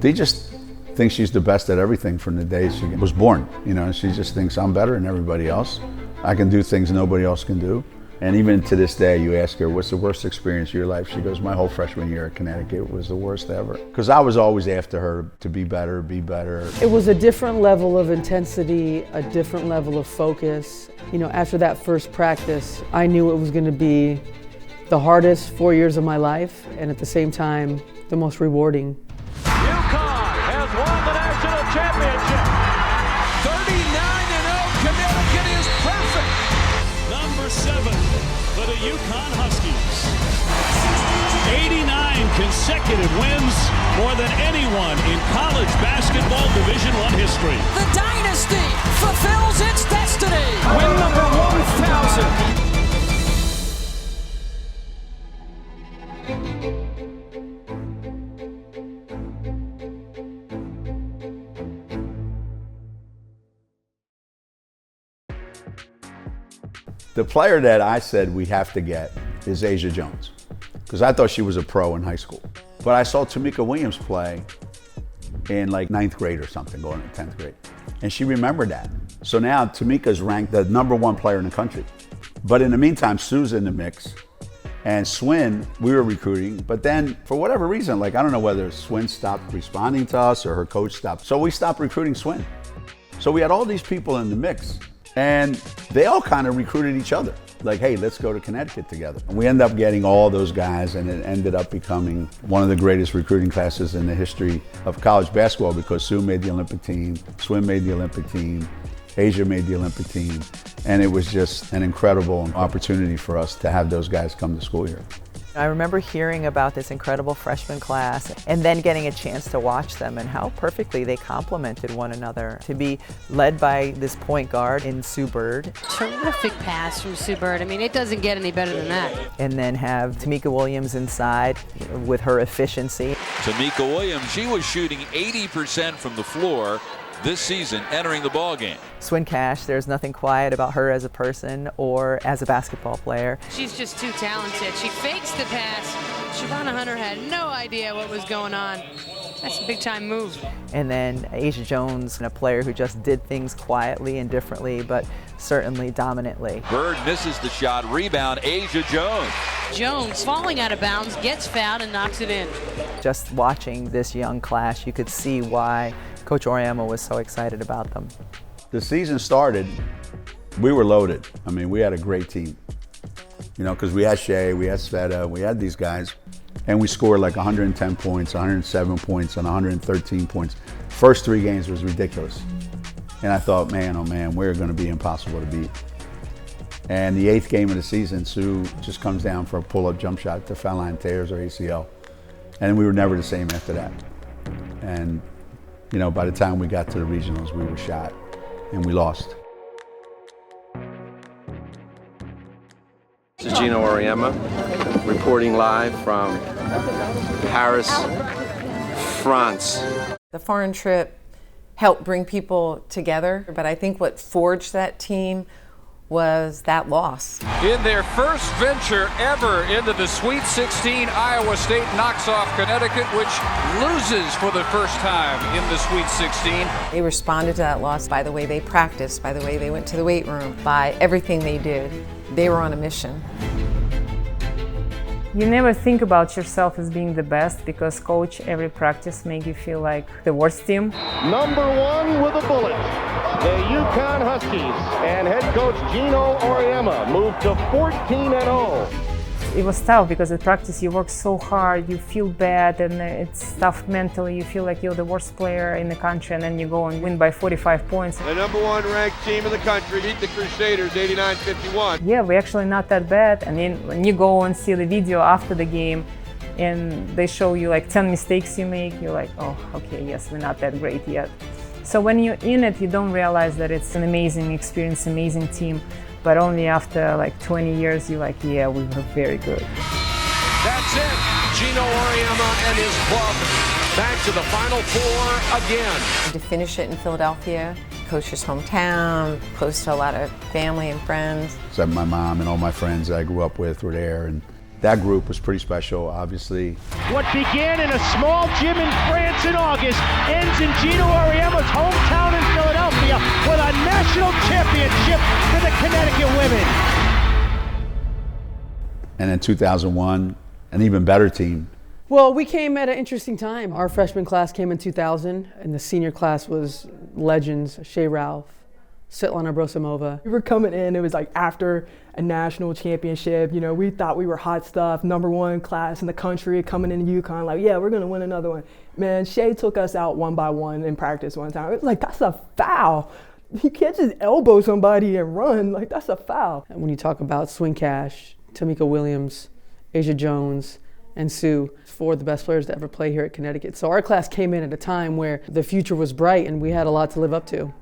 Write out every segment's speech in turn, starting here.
Dee just thinks she's the best at everything from the day she was born. You know, she just thinks I'm better than everybody else. I can do things nobody else can do. And even to this day, you ask her, what's the worst experience of your life? She goes, my whole freshman year at Connecticut was the worst ever. Because I was always after her to be better, be better. It was a different level of intensity, a different level of focus. You know, after that first practice, I knew it was going to be the hardest 4 years of my life, and at the same time, the most rewarding. UConn has won the national championship. 39-0, Connecticut is perfect. Number 7 for the UConn Huskies. 89 consecutive wins, more than anyone in college basketball Division I history. The dynasty fulfills its destiny. Win number 1,000. The player that I said we have to get is Asia Jones, because I thought she was a pro in high school. But I saw Tamika Williams play in like 9th grade or something, going into 10th grade. And she remembered that. So now Tamika's ranked the #1 player in the country. But in the meantime, Sue's in the mix. And Swin, we were recruiting, but then for whatever reason, like I don't know whether Swin stopped responding to us or her coach stopped. So we stopped recruiting Swin. So we had all these people in the mix. And they all kind of recruited each other. Like, hey, let's go to Connecticut together. And we ended up getting all those guys, and it ended up becoming one of the greatest recruiting classes in the history of college basketball, because Sue made the Olympic team, Swin made the Olympic team, Asia made the Olympic team. And it was just an incredible opportunity for us to have those guys come to school here. I remember hearing about this incredible freshman class and then getting a chance to watch them and how perfectly they complemented one another. To be led by this point guard in Sue Bird. Terrific pass from Sue Bird. I mean, it doesn't get any better than that. And then have Tamika Williams inside with her efficiency. Tamika Williams, she was shooting 80% from the floor this season entering the ball game. Swin Cash, there's nothing quiet about her as a person or as a basketball player. She's just too talented. She fakes the pass. Shavonna Hunter had no idea what was going on. That's a big time move. And then Asia Jones, a player who just did things quietly and differently, but certainly dominantly. Bird misses the shot, rebound, Asia Jones. Jones falling out of bounds, gets fouled and knocks it in. Just watching this young class, you could see why Coach Auriemma was so excited about them. The season started, we were loaded. I mean, we had a great team. You know, because we had Shea, we had Sveta, we had these guys, and we scored like 110 points, 107 points, and 113 points. First 3 games was ridiculous. And I thought, man, oh man, we're going to be impossible to beat. And the 8th game of the season, Sue just comes down for a pull-up jump shot at the foul line, tears her ACL. And we were never the same after that. And you know, by the time we got to the regionals, we were shot, and we lost. This is Geno Auriemma, reporting live from Paris, France. The foreign trip helped bring people together, but I think what forged that team was that loss. In their first venture ever into the Sweet 16, Iowa State knocks off Connecticut, which loses for the first time in the Sweet 16. They responded to that loss by the way they practiced, by the way they went to the weight room, by everything they did. They were on a mission. You never think about yourself as being the best because coach every practice make you feel like the worst team. Number 1 with a bullet, the UConn Huskies, and head coach Geno Auriemma moved to 14-0. It was tough because at practice you work so hard, you feel bad, and it's tough mentally. You feel like you're the worst player in the country, and then you go and win by 45 points. The number 1 ranked team in the country beat the Crusaders 89-51. Yeah, we're actually not that bad. And then when you go and see the video after the game, and they show you like 10 mistakes you make, you're like, oh, okay, yes, we're not that great yet. So when you're in it, you don't realize that it's an amazing experience, amazing team. But only after like 20 years, you're like, yeah, we were very good. That's it. Geno Auriemma and his club back to the Final Four again. To finish it in Philadelphia, coach's hometown, close to a lot of family and friends. Except my mom and all my friends that I grew up with were there, and That group was pretty special, obviously. What began in a small gym in France in August ends in Geno Auriemma's hometown in Philadelphia with a national championship for the Connecticut women. And in 2001, an even better team. Well, we came at an interesting time. Our freshman class came in 2000, and the senior class was legends, Shea Ralph, Svetlana Brosimova. We were coming in, it was like after a national championship. You know, we thought we were hot stuff, #1 class in the country, coming into UConn, like, yeah, we're gonna win another one. Man, Shea took us out 1 by 1 in practice one time. It was like, that's a foul. You can't just elbow somebody and run, like, that's a foul. And when you talk about Swing Cash, Tamika Williams, Asia Jones, and Sue, 4 of the best players to ever play here at Connecticut. So our class came in at a time where the future was bright and we had a lot to live up to.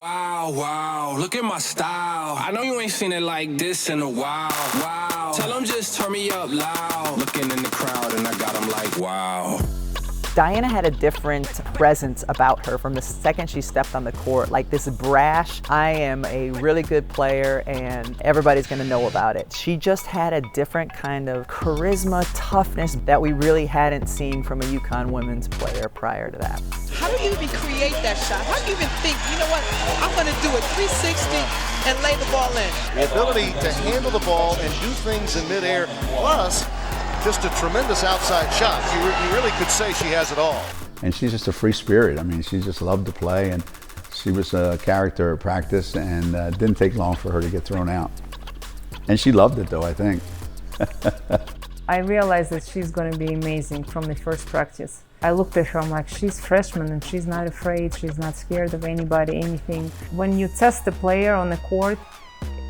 Wow, wow, look at my style. I know you ain't seen it like this in a while. Wow, tell them just turn me up loud. Looking in the crowd and I got them like, wow. Diana had a different presence about her from the second she stepped on the court, like this brash, I am a really good player and everybody's gonna know about it. She just had a different kind of charisma, toughness that we really hadn't seen from a UConn women's player prior to that. How do you even create that shot? How do you even think, you know what, I'm gonna do a 360 and lay the ball in? The ability to handle the ball and do things in midair, plus just a tremendous outside shot. You really could say she has it all. And she's just a free spirit. I mean, she just loved to play, and she was a character at practice, and it didn't take long for her to get thrown out. And she loved it, though, I think. I realized that she's going to be amazing from the first practice. I looked at her, I'm like, she's freshman and she's not afraid, she's not scared of anybody, anything. When you test the player on the court,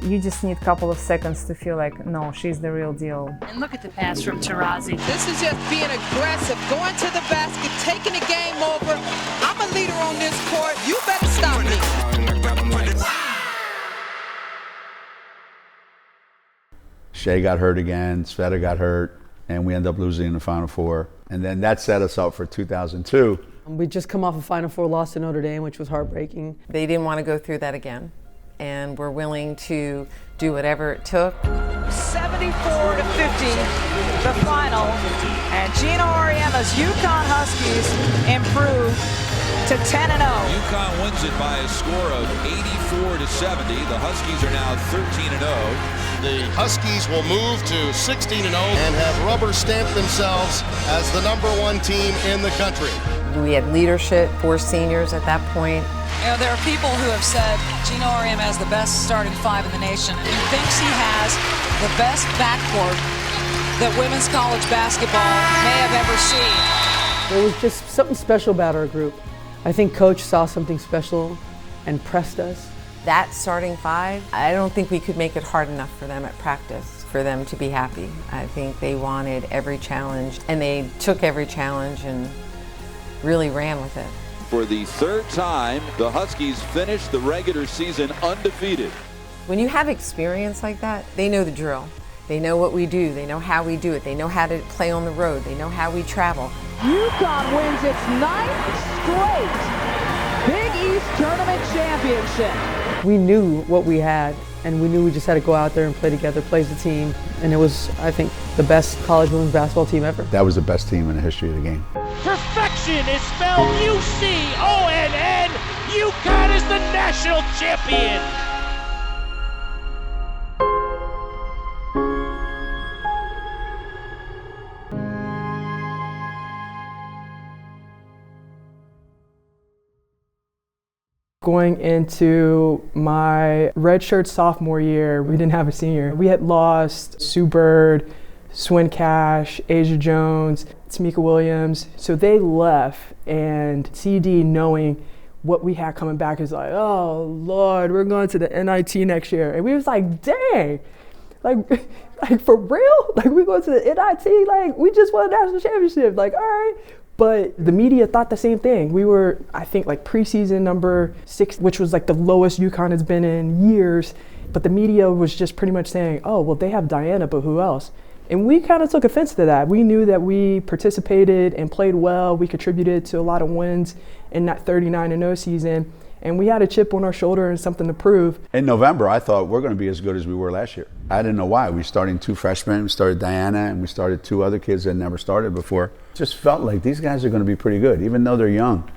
you just need a couple of seconds to feel like, no, she's the real deal. And look at the pass from Taurasi. This is just being aggressive, going to the basket, taking the game over. I'm a leader on this court. You better stop me. Shea got hurt again, Sveta got hurt, and we ended up losing in the Final Four. And then that set us up for 2002. We'd just come off a Final Four loss to Notre Dame, which was heartbreaking. They didn't want to go through that again, and were willing to do whatever it took. 74-50, the final, and Geno Auriemma's UConn Huskies improved to 10-0. UConn wins it by a score of 84-70. The Huskies are now 13-0. The Huskies will move to 16-0 and have rubber stamped themselves as the #1 team in the country. We had leadership, 4 seniors at that point. You know, there are people who have said Geno Auriemma has the best starting 5 in the nation, and he thinks he has the best backcourt that women's college basketball may have ever seen. There was just something special about our group. I think Coach saw something special and pressed us. That starting 5, I don't think we could make it hard enough for them at practice, for them to be happy. I think they wanted every challenge, and they took every challenge and really ran with it. For the 3rd time, the Huskies finished the regular season undefeated. When you have experience like that, they know the drill. They know what we do. They know how we do it. They know how to play on the road. They know how we travel. UConn wins its 9th straight Big East Tournament Championship. We knew what we had, and we knew we just had to go out there and play together, play as a team. And it was, I think, the best college women's basketball team ever. That was the best team in the history of the game. Perfection is spelled UConn. UConn is the national champion. Going into my redshirt sophomore year, we didn't have a senior. We had lost Sue Bird, Swin Cash, Asia Jones, Tamika Williams. So they left, and CD, knowing what we had coming back, is like, oh Lord, we're going to the NIT next year. And we was like, dang, like for real? Like, we going to the NIT? Like, we just won a national championship. Like, all right. But the media thought the same thing. We were, I think, like preseason number 6, which was like the lowest UConn has been in years. But the media was just pretty much saying, oh, well, they have Diana, but who else? And we kind of took offense to that. We knew that we participated and played well. We contributed to a lot of wins in that 39-0 season. and we had a chip on our shoulder and something to prove. In November, I thought we're going to be as good as we were last year. I didn't know why. We started 2 freshmen, we started Diana, and we started 2 other kids that never started before. Just felt like these guys are going to be pretty good, even though they're young.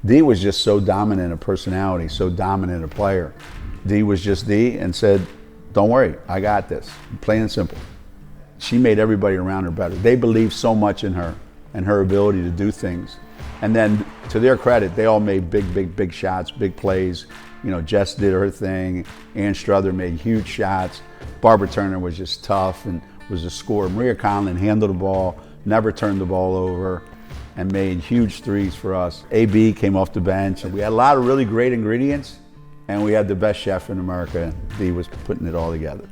Dee was just so dominant a personality, so dominant a player. Dee was just Dee and said, don't worry, I got this, plain and simple. She made everybody around her better. They believed so much in her and her ability to do things. And then, to their credit, they all made big shots, big plays. You know, Jess did her thing. Ann Struther made huge shots. Barbara Turner was just tough and was a scorer. Maria Conlon handled the ball, never turned the ball over, and made huge threes for us. AB came off the bench. And we had a lot of really great ingredients, and we had the best chef in America. Dee was putting it all together.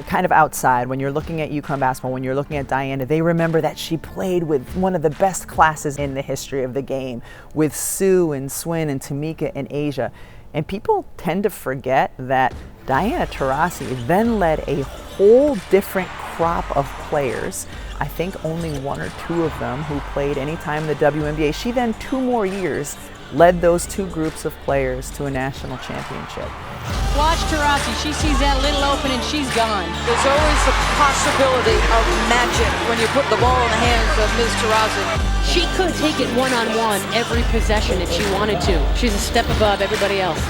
Kind of outside, when you're looking at UConn basketball, when you're looking at Diana, they remember that she played with one of the best classes in the history of the game, with Sue and Swin and Tamika and Asia. And people tend to forget that Diana Taurasi then led a whole different crop of players. I think only 1 or 2 of them who played any time in the WNBA. She then 2 more years led those 2 groups of players to a national championship. Watch Taurasi. She sees that little open and she's gone. There's always the possibility of magic when you put the ball in the hands of Ms. Taurasi. She could take it one-on-one every possession if she wanted to. She's a step above everybody else.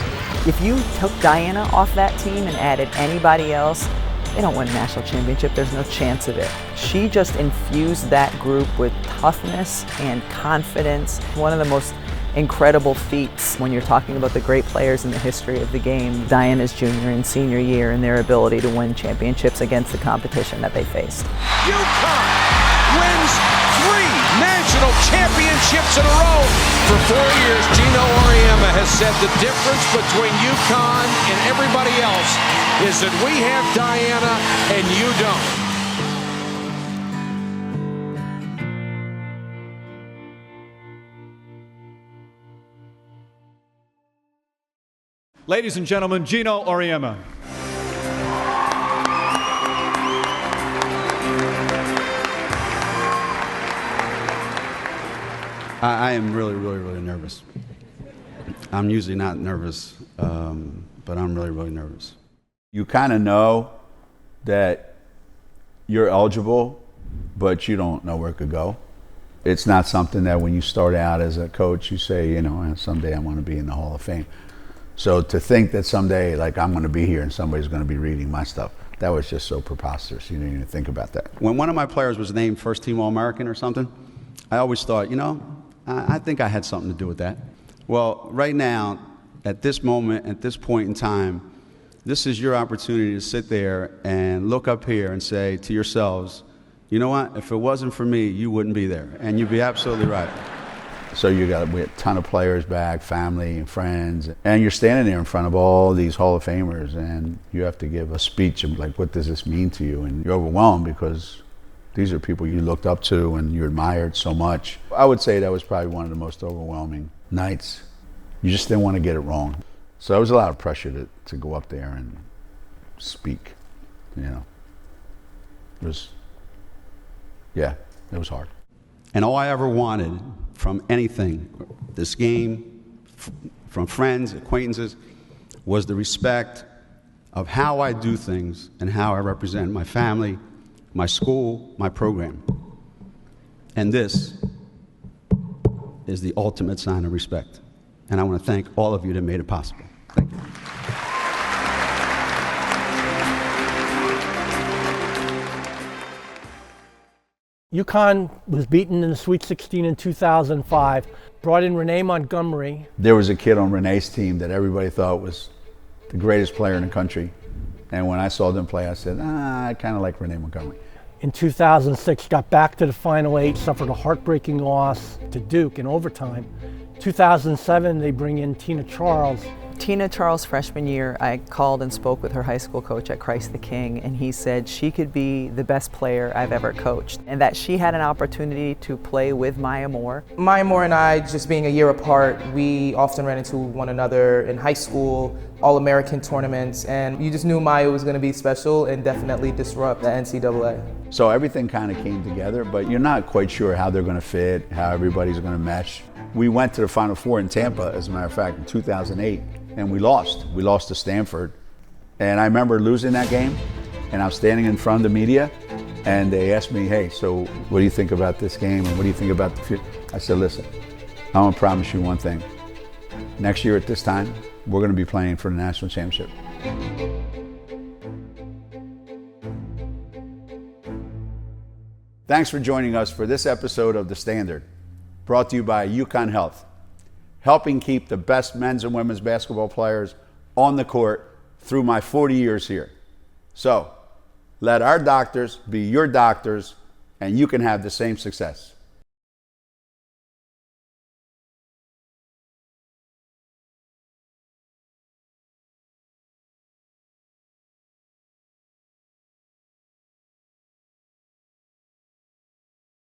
If you took Diana off that team and added anybody else, they don't win a national championship. There's no chance of it. She just infused that group with toughness and confidence. One of the most incredible feats when you're talking about the great players in the history of the game, Diana's junior and senior year, and their ability to win championships against the competition that they faced. UConn wins 3 national championships in a row. For 4 years, Geno Auriemma has said the difference between UConn and everybody else is that we have Diana and you don't. Ladies and gentlemen, Geno Auriemma. I am really nervous. I'm usually not nervous, but I'm really nervous. You kind of know that you're eligible, but you don't know where it could go. It's not something that when you start out as a coach, you say, you know, someday I want to be in the Hall of Fame. So to think that someday, like, I'm going to be here and somebody's going to be reading my stuff, that was just so preposterous. You didn't even think about that. When one of my players was named first team All-American or something, I always thought, you know, I think I had something to do with that. Well, right now, at this moment, at this point in time, this is your opportunity to sit there and look up here and say to yourselves, you know what, if it wasn't for me, you wouldn't be there. And you'd be absolutely right. So we had a ton of players back, family and friends, and you're standing there in front of all these Hall of Famers, and you have to give a speech of like, what does this mean to you? And you're overwhelmed because these are people you looked up to and you admired so much. I would say that was probably one of the most overwhelming nights. You just didn't want to get it wrong. So there was a lot of pressure to go up there and speak, you know. It was hard. And all I ever wanted from anything, this game, from friends, acquaintances, was the respect of how I do things and how I represent my family, my school, my program. And this is the ultimate sign of respect. And I want to thank all of you that made it possible. Thank you. UConn was beaten in the Sweet 16 in 2005, brought in Renee Montgomery. There was a kid on Renee's team that everybody thought was the greatest player in the country. And when I saw them play, I said, I kind of like Renee Montgomery. In 2006, got back to the Final 8, suffered a heartbreaking loss to Duke in overtime. 2007, they bring in Tina Charles. Tina Charles' freshman year, I called and spoke with her high school coach at Christ the King, and he said she could be the best player I've ever coached, and that she had an opportunity to play with Maya Moore. Maya Moore and I, just being a year apart, we often ran into one another in high school, All-American tournaments, and you just knew Maya was going to be special and definitely disrupt the NCAA. So everything kind of came together, but you're not quite sure how they're going to fit, how everybody's going to mesh. We went to the Final Four in Tampa, as a matter of fact, in 2008, and we lost. We lost to Stanford. And I remember losing that game, and I was standing in front of the media, and they asked me, hey, so what do you think about this game, and what do you think about the future? I said, listen, I want to promise you one thing. Next year at this time, we're going to be playing for the national championship. Thanks for joining us for this episode of The Standard, brought to you by UConn Health, helping keep the best men's and women's basketball players on the court through my 40 years here. So, let our doctors be your doctors, and you can have the same success.